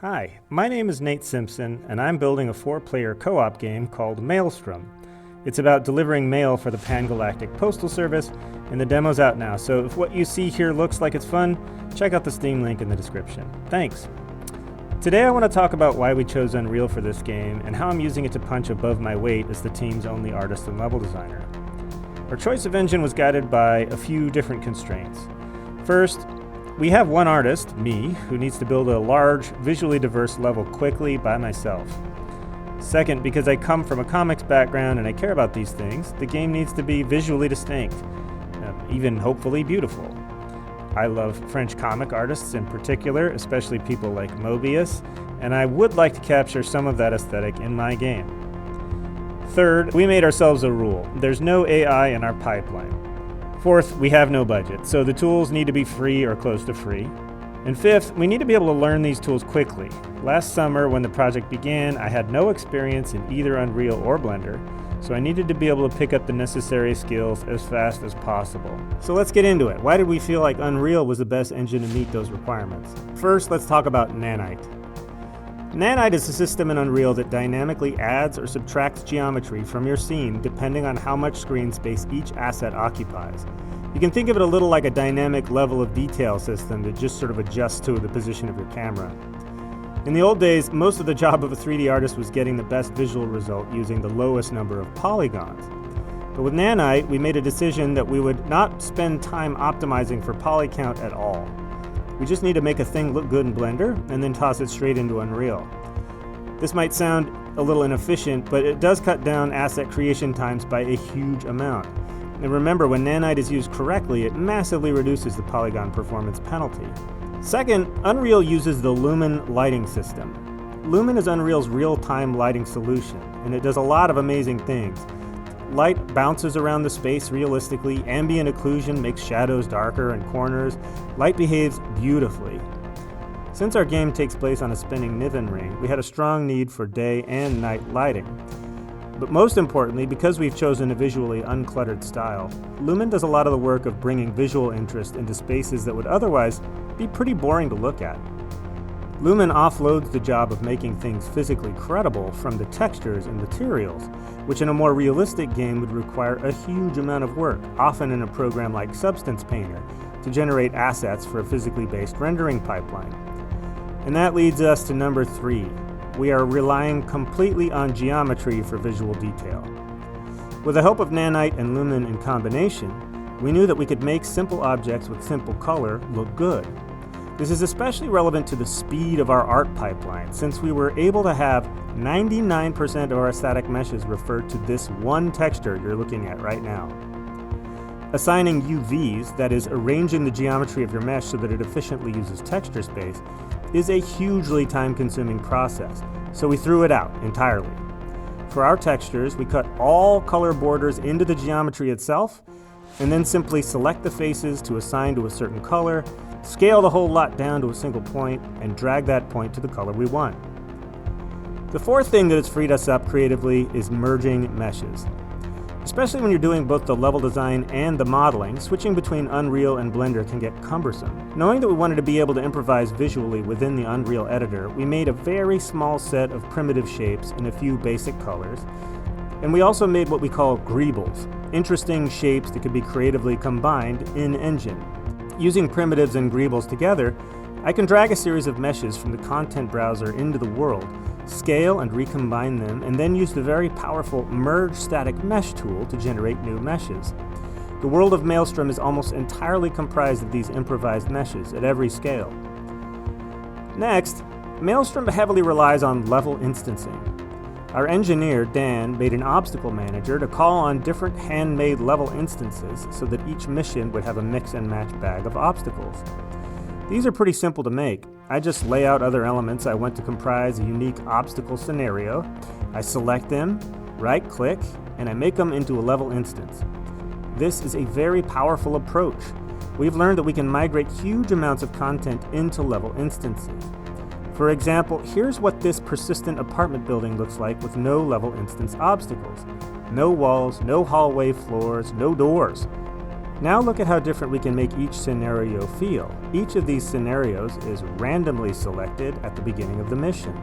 Hi, my name is Nate Simpson, and I'm building a 4-player co-op game called Mailstrom. It's about delivering mail for the Pan-Galactic Postal Service, and the demo's out now, so if what you see here looks like it's fun, check out the Steam link in the description. Thanks! Today I want to talk about why we chose Unreal for this game, and how I'm using it to punch above my weight as the team's only artist and level designer. Our choice of engine was guided by a few different constraints. First, we have one artist, me, who needs to build a large, visually diverse level quickly by myself. Second, because I come from a comics background and I care about these things, the game needs to be visually distinct, even hopefully beautiful. I love French comic artists in particular, especially people like Mobius, and I would like to capture some of that aesthetic in my game. Third, we made ourselves a rule. There's no AI in our pipeline. Fourth, we have no budget, so the tools need to be free or close to free. And fifth, we need to be able to learn these tools quickly. Last summer, when the project began, I had no experience in either Unreal or Blender, so I needed to be able to pick up the necessary skills as fast as possible. So let's get into it. Why did we feel like Unreal was the best engine to meet those requirements? First, let's talk about Nanite. Nanite is a system in Unreal that dynamically adds or subtracts geometry from your scene depending on how much screen space each asset occupies. You can think of it a little like a dynamic level of detail system that just sort of adjusts to the position of your camera. In the old days, most of the job of a 3D artist was getting the best visual result using the lowest number of polygons. But with Nanite, we made a decision that we would not spend time optimizing for poly count at all. We just need to make a thing look good in Blender and then toss it straight into Unreal. This might sound a little inefficient, but it does cut down asset creation times by a huge amount. And remember, when Nanite is used correctly, it massively reduces the polygon performance penalty. Second, Unreal uses the Lumen lighting system. Lumen is Unreal's real-time lighting solution, and it does a lot of amazing things. Light bounces around the space realistically, ambient occlusion makes shadows darker and corners. Light behaves beautifully. Since our game takes place on a spinning Niven ring, we had a strong need for day and night lighting. But most importantly, because we've chosen a visually uncluttered style, Lumen does a lot of the work of bringing visual interest into spaces that would otherwise be pretty boring to look at. Lumen offloads the job of making things physically credible from the textures and materials, which in a more realistic game would require a huge amount of work, often in a program like Substance Painter, to generate assets for a physically based rendering pipeline. And that leads us to number 3. We are relying completely on geometry for visual detail. With the help of Nanite and Lumen in combination, we knew that we could make simple objects with simple color look good. This is especially relevant to the speed of our art pipeline, since we were able to have 99% of our static meshes refer to this one texture you're looking at right now. Assigning UVs, that is, arranging the geometry of your mesh so that it efficiently uses texture space, is a hugely time-consuming process, so we threw it out entirely. For our textures, we cut all color borders into the geometry itself, and then simply select the faces to assign to a certain color, scale the whole lot down to a single point, and drag that point to the color we want. The fourth thing that has freed us up creatively is merging meshes. Especially when you're doing both the level design and the modeling, switching between Unreal and Blender can get cumbersome. Knowing that we wanted to be able to improvise visually within the Unreal editor, we made a very small set of primitive shapes in a few basic colors, and we also made what we call greebles, interesting shapes that could be creatively combined in engine. Using primitives and greebles together, I can drag a series of meshes from the content browser into the world, scale and recombine them, and then use the very powerful Merge Static Mesh tool to generate new meshes. The world of Maelstrom is almost entirely comprised of these improvised meshes at every scale. Next, Maelstrom heavily relies on level instancing. Our engineer, Dan, made an obstacle manager to call on different handmade level instances so that each mission would have a mix and match bag of obstacles. These are pretty simple to make. I just lay out other elements I want to comprise a unique obstacle scenario. I select them, right-click, and I make them into a level instance. This is a very powerful approach. We've learned that we can migrate huge amounts of content into level instances. For example, here's what this persistent apartment building looks like with no level instance obstacles. No walls, no hallway floors, no doors. Now look at how different we can make each scenario feel. Each of these scenarios is randomly selected at the beginning of the mission.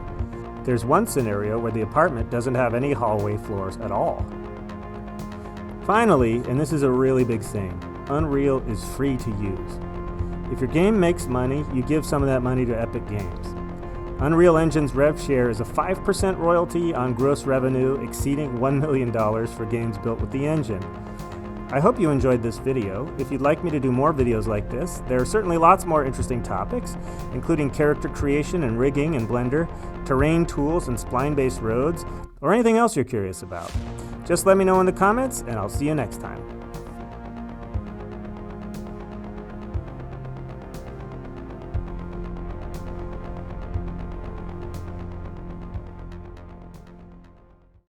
There's one scenario where the apartment doesn't have any hallway floors at all. Finally, and this is a really big thing, Unreal is free to use. If your game makes money, you give some of that money to Epic Games. Unreal Engine's rev share is a 5% royalty on gross revenue exceeding $1 million for games built with the engine. I hope you enjoyed this video. If you'd like me to do more videos like this, there are certainly lots more interesting topics, including character creation and rigging in Blender, terrain tools and spline-based roads, or anything else you're curious about. Just let me know in the comments, and I'll see you next time.